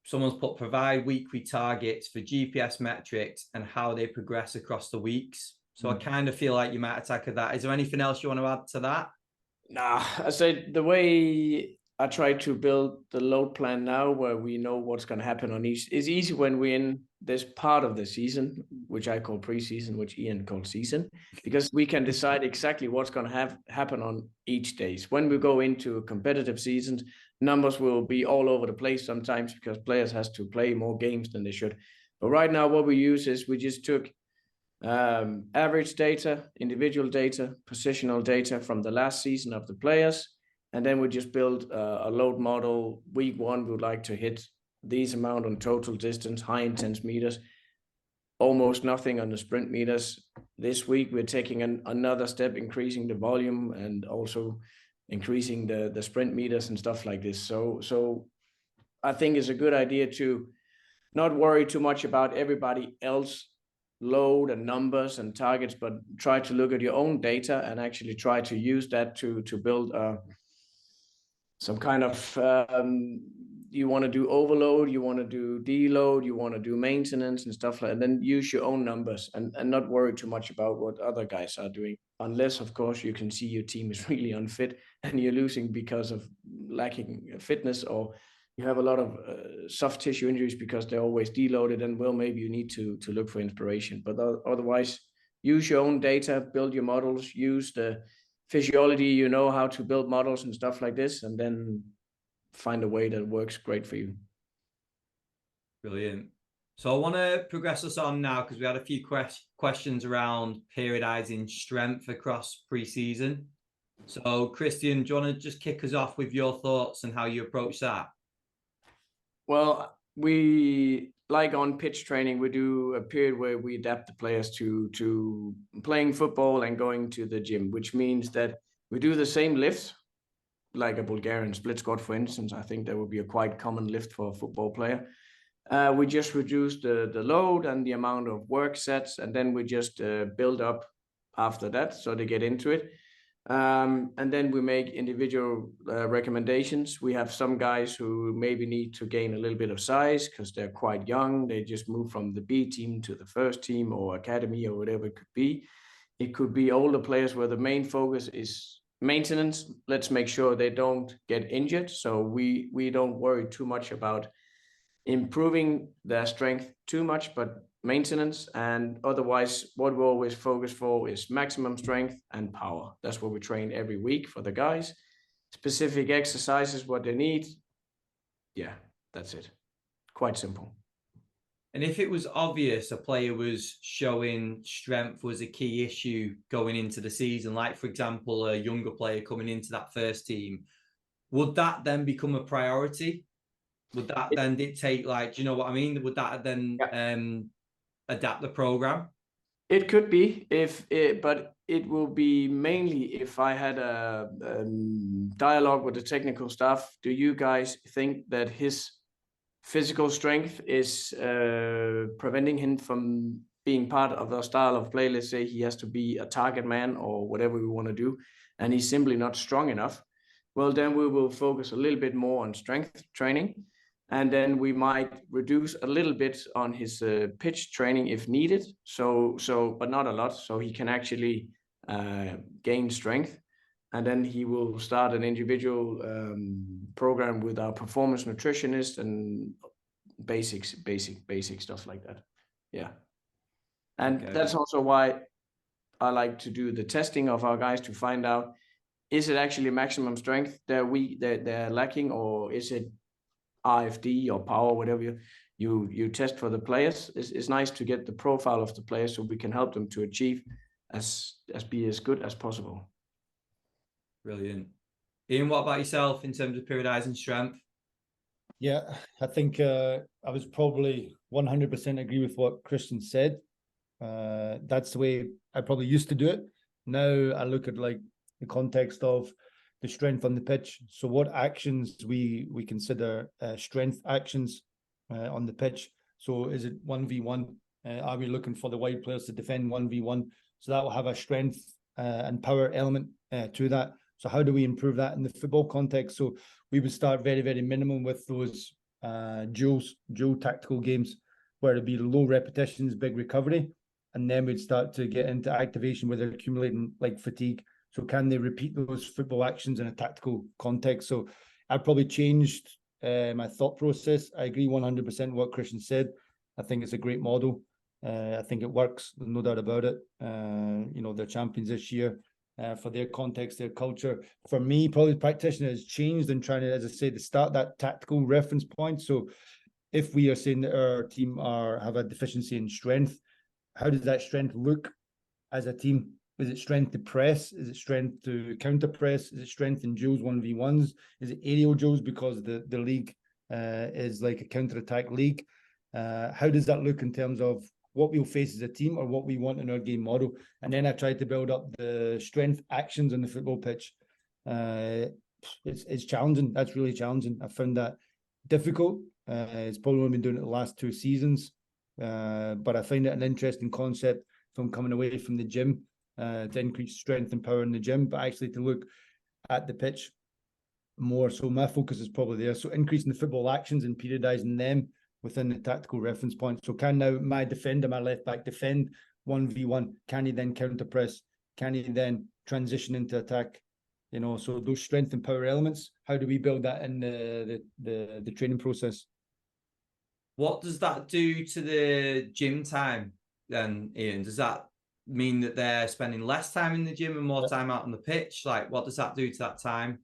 someone's put provide weekly targets for GPS metrics and how they progress across the weeks. So I kind of feel like you might attack that. Is there anything else you want to add to that? Nah, I said the way I try to build the load plan now, where we know what's going to happen on each, is easy when we're in this part of the season, which I call preseason, which Ian calls season, because we can decide exactly what's going to happen on each days. When we go into a competitive season, numbers will be all over the place sometimes because players has to play more games than they should. But right now, what we use is we just took average data, individual data, positional data from the last season of the players, and then we just build a load model. Week 1, we would like to hit these amount on total distance, high intense meters, almost nothing on the sprint meters. This week we're taking another step, increasing the volume and also increasing the sprint meters and stuff like this. So I think it's a good idea to not worry too much about everybody else load and numbers and targets, but try to look at your own data and actually try to use that to build some kind of you want to do overload, you want to do deload, you want to do maintenance and stuff like that. And then use your own numbers and not worry too much about what other guys are doing, unless of course you can see your team is really unfit and you're losing because of lacking fitness, or you have a lot of soft tissue injuries because they're always deloaded, and well, maybe you need to look for inspiration. But otherwise, use your own data, build your models, use the physiology, how to build models and stuff like this, and then find a way that works great for you. Brilliant. So I want to progress us on now because we had a few questions around periodizing strength across pre-season. So Christian, do you want to just kick us off with your thoughts and how you approach that? Well, we, like on pitch training, we do a period where we adapt the players to playing football and going to the gym, which means that we do the same lifts, like a Bulgarian split squat, for instance. I think that would be a quite common lift for a football player. We just reduce the load and the amount of work sets, and then we just build up after that so they get into it. And then we make individual recommendations. We have some guys who maybe need to gain a little bit of size because they're quite young. They just move from the B team to the first team or academy or whatever it could be. It could be older players where the main focus is maintenance. Let's make sure they don't get injured. So we don't worry too much about improving their strength too much, but maintenance, and otherwise what we always focus for is maximum strength and power. That's what we train every week for the guys. Specific exercises, what they need. Yeah, that's it. Quite simple. And if it was obvious a player was showing strength was a key issue going into the season, like, for example, a younger player coming into that first team, would that then become a priority? Would that then dictate, like, do you know what I mean? Would that then adapt the program? It could be, but it will be mainly if I had a dialogue with the technical staff. Do you guys think that his physical strength is preventing him from being part of the style of play? Let's say he has to be a target man or whatever we want to do, and he's simply not strong enough. Well, then we will focus a little bit more on strength training, and then we might reduce a little bit on his pitch training if needed. But not a lot, so he can actually gain strength. And then he will start an individual program with our performance nutritionist and basic stuff like that. Yeah. And that's also why I like to do the testing of our guys to find out, is it actually maximum strength that they're lacking, or is it RFD or power, whatever you test for the players. It's nice to get the profile of the players so we can help them to achieve be as good as possible. Brilliant. Ian, what about yourself in terms of periodizing strength? Yeah, I think I was probably 100% agree with what Christian said. That's the way I probably used to do it. Now I look at like the context of the strength on the pitch. So what actions we consider strength actions on the pitch. So is it 1v1? Are we looking for the wide players to defend 1v1? So that will have a strength and power element to that. So how do we improve that in the football context? So we would start very, very minimum with those dual tactical games where it'd be low repetitions, big recovery. And then we'd start to get into activation where they're accumulating like fatigue. So can they repeat those football actions in a tactical context? So I've probably changed my thought process. I agree 100% what Christian said. I think it's a great model. I think it works, no doubt about it. They're champions this year for their context, their culture. For me, probably the practitioner has changed in trying to, as I say, to start that tactical reference point. So if we are saying that our team have a deficiency in strength, how does that strength look as a team? Is it strength to press? Is it strength to counter press? Is it strength in duels 1v1s? Is it aerial duels because the league is like a counter-attack league? How does that look in terms of what we'll face as a team or what we want in our game model? And then I tried to build up the strength actions on the football pitch. It's challenging. That's really challenging. I found that difficult. It's probably only been doing it the last 2 seasons. But I find it an interesting concept from coming away from the gym to increase strength and power in the gym, but actually to look at the pitch more. So my focus is probably there. So increasing the football actions and periodizing them within the tactical reference point. So can now my defender, my left back, defend 1v1? Can he then counter press? Can he then transition into attack? So those strength and power elements, how do we build that in the training process? What does that do to the gym time then, Ian? Does that mean that they're spending less time in the gym and more time out on the pitch? Like, what does that do to that time?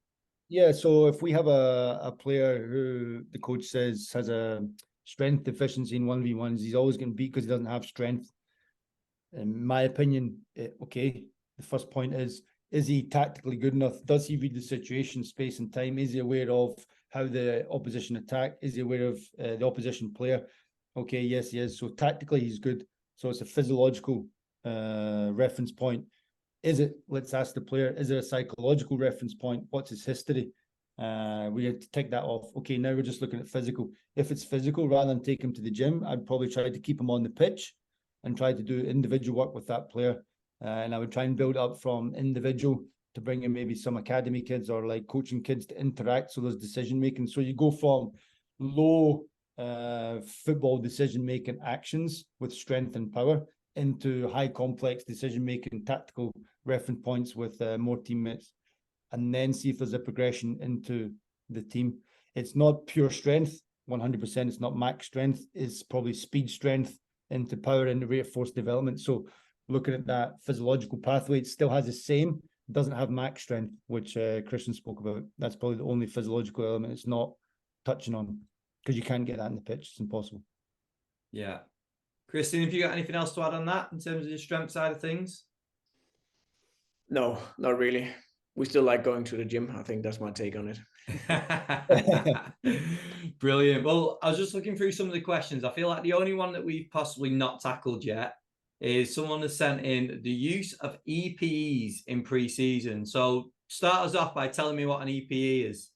Yeah, so if we have a player who the coach says has a strength deficiency in 1v1s, he's always going to beat because he doesn't have strength. In my opinion, the first point is he tactically good enough? Does he read the situation, space and time? Is he aware of how the opposition attack? Is he aware of the opposition player? Okay, yes, he is. So tactically, he's good. So it's a physiological reference point. Let's ask the player, is it a psychological reference point? What's his history? We had to take that off. Okay, now we're just looking at physical. If it's physical, rather than take him to the gym, I'd probably try to keep him on the pitch and try to do individual work with that player. And I would try and build up from individual to bring in maybe some academy kids or like coaching kids to interact. So there's decision making. So you go from low football decision making actions with strength and power into high complex decision making tactical reference points with more teammates, and then see if there's a progression into the team. It's not pure strength 100%. It's not max strength. It's probably speed strength. into power and rate of force development. So looking at that physiological pathway, it still has the same, doesn't have max strength, which Christian spoke about. That's probably the only physiological element it's not touching on, because you can't get that in the pitch. It's impossible. Yeah. Christian, have you got anything else to add on that in terms of the strength side of things? No, not really. We still like going to the gym. I think that's my take on it. Brilliant. Well, I was just looking through some of the questions. I feel like the only one that we've possibly not tackled yet is someone has sent in the use of EPEs in pre-season. So start us off by telling me what an EPE is.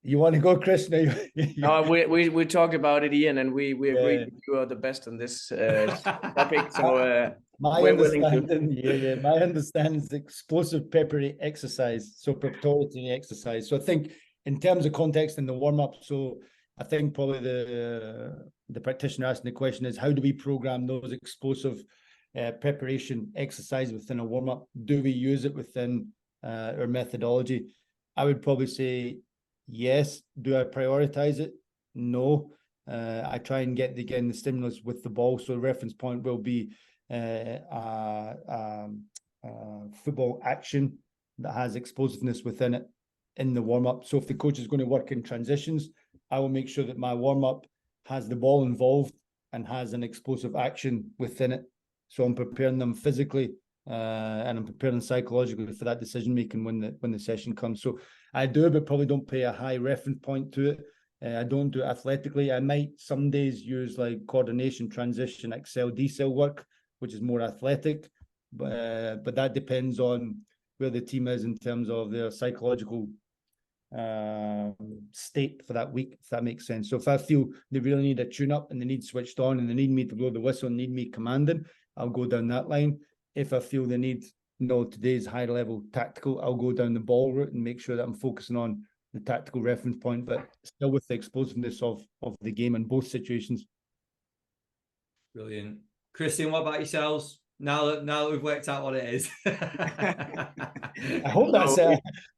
You want to go, Christian? No, we talked about it, Ian, and we agreed that you are the best on this topic. So we're willing to. My understanding is explosive preparatory exercise, so preparatory exercise. So I think in terms of context in the warm-up, so I think probably the practitioner asking the question is, how do we program those explosive preparation exercise within a warm-up? Do we use it within our methodology? I would probably say yes. Do I prioritize it? No. I try and get the stimulus with the ball. So the reference point will be football action that has explosiveness within it in the warm-up. So if the coach is going to work in transitions, I will make sure that my warm-up has the ball involved and has an explosive action within it. So I'm preparing them physically and I'm preparing psychologically for that decision making when the session comes. So I do, but probably don't pay a high reference point to it. I don't do it athletically. I might some days use like coordination, transition, accel, decel work, which is more athletic, but that depends on where the team is in terms of their psychological state for that week, if that makes sense. So if I feel they really need a tune-up and they need switched on and they need me to blow the whistle and need me commanding, I'll go down that line. If I feel they need, today's high level tactical, I'll go down the ball route and make sure that I'm focusing on the tactical reference point, but still with the explosiveness of the game in both situations. Brilliant. Christian, what about yourselves? Now that we've worked out what it is. I hope that's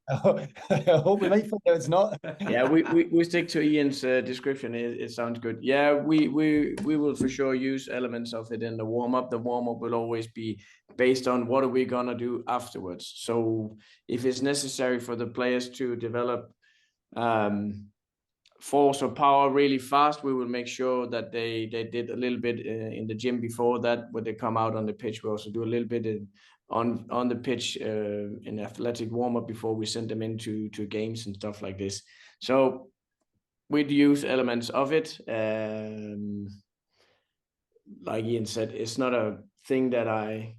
I hope we might find out it's not. Yeah, we stick to Ian's description. It sounds good. Yeah, we will for sure use elements of it in the warm-up. The warm-up will always be based on what are we gonna do afterwards. So if it's necessary for the players to develop force or power really fast, we will make sure that they did a little bit in the gym before that. When they come out on the pitch, we also do a little bit on the pitch in athletic warm-up before we send them into games and stuff like this. So we'd use elements of it. Like Ian said, it's not a thing that I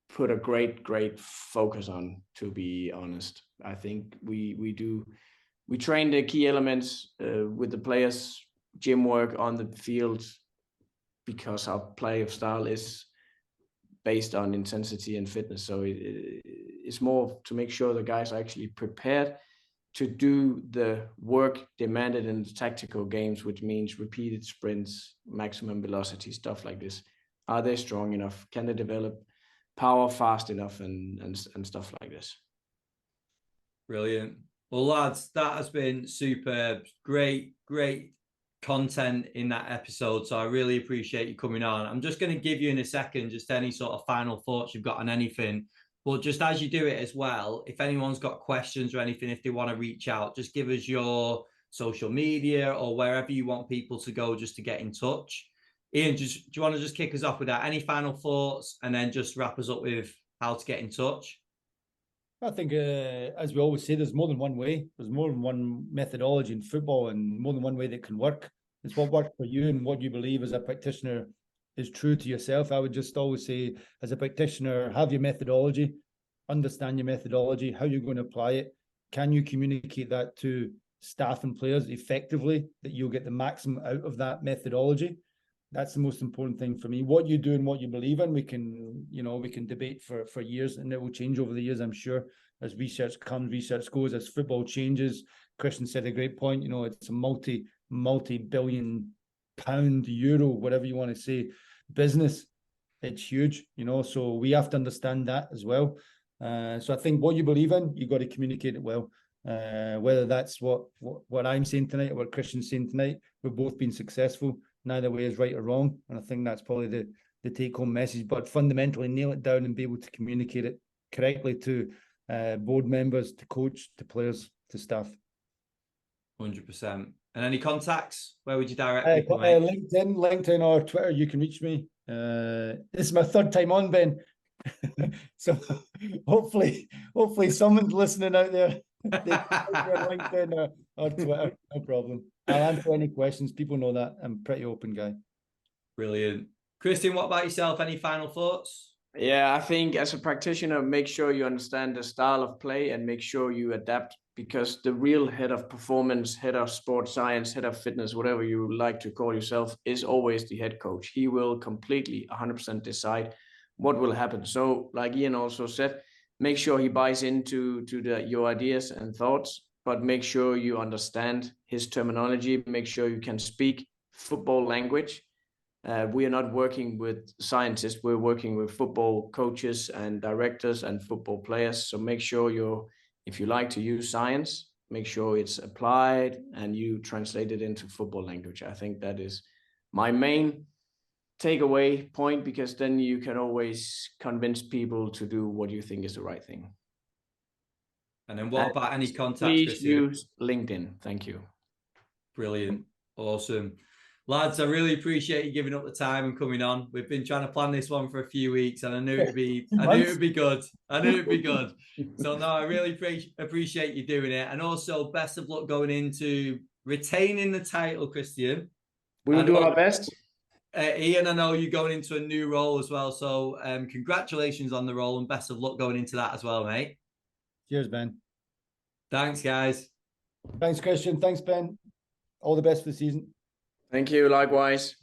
put a great focus on, to be honest. I think we train the key elements with the players' gym work on the field, because our play of style is based on intensity and fitness. So it's more to make sure the guys are actually prepared to do the work demanded in the tactical games, which means repeated sprints, maximum velocity, stuff like this. Are they strong enough? Can they develop power fast enough and stuff like this? Brilliant. Well, lads, that has been superb. Great content in that episode. So I really appreciate you coming on. I'm just going to give you in a second just any sort of final thoughts you've got on anything. But just as you do it as well, if anyone's got questions or anything, if they want to reach out, just give us your social media or wherever you want people to go just to get in touch. Ian, do you want to just kick us off with that? Any final thoughts and then just wrap us up with how to get in touch? I think, as we always say, there's more than one way. There's more than one methodology in football and more than one way that can work. It's what works for you and what you believe as a practitioner is true to yourself. I would just always say, as a practitioner, have your methodology, understand your methodology, how you're going to apply it. Can you communicate that to staff and players effectively, that you'll get the maximum out of that methodology? That's the most important thing for me. What you do and what you believe in, we can debate for years, and it will change over the years, I'm sure, as research comes, research goes, as football changes. Christian said a great point. It's a multi-billion pound, euro, whatever you want to say, business. It's huge, so we have to understand that as well. So I think what you believe in, you got to communicate it well. Whether that's what I'm saying tonight or what Christian's saying tonight, we've both been successful. neither way is right or wrong. And I think that's probably the take-home message, but fundamentally nail it down and be able to communicate it correctly to board members, to coach, to players, to staff. 100%. And any contacts? Where would you direct people, mate? LinkedIn or Twitter, you can reach me. This is my third time on, Ben. So hopefully someone's listening out there. They can LinkedIn or Twitter, no problem. I'll answer any questions. People know that I'm a pretty open guy. Brilliant. Christian, what about yourself? Any final thoughts? Yeah, I think as a practitioner, make sure you understand the style of play and make sure you adapt, because the real head of performance, head of sports science, head of fitness, whatever you like to call yourself, is always the head coach. He will completely 100% decide what will happen. So like Ian also said, make sure he buys into your ideas and thoughts, but make sure you understand his terminology, make sure you can speak football language. We are not working with scientists, we're working with football coaches and directors and football players. So make sure if you like to use science, make sure it's applied and you translate it into football language. I think that is my main takeaway point, because then you can always convince people to do what you think is the right thing. And then what about any contacts? Please use LinkedIn. Thank you. Brilliant. Awesome. Lads, I really appreciate you giving up the time and coming on. We've been trying to plan this one for a few weeks, and I knew it'd be good. So no, I really appreciate you doing it. And also best of luck going into retaining the title, Christian. We will do our best. Ian, I know you're going into a new role as well. So congratulations on the role and best of luck going into that as well, mate. Cheers, Ben. Thanks, guys. Thanks, Christian. Thanks, Ben. All the best for the season. Thank you. Likewise.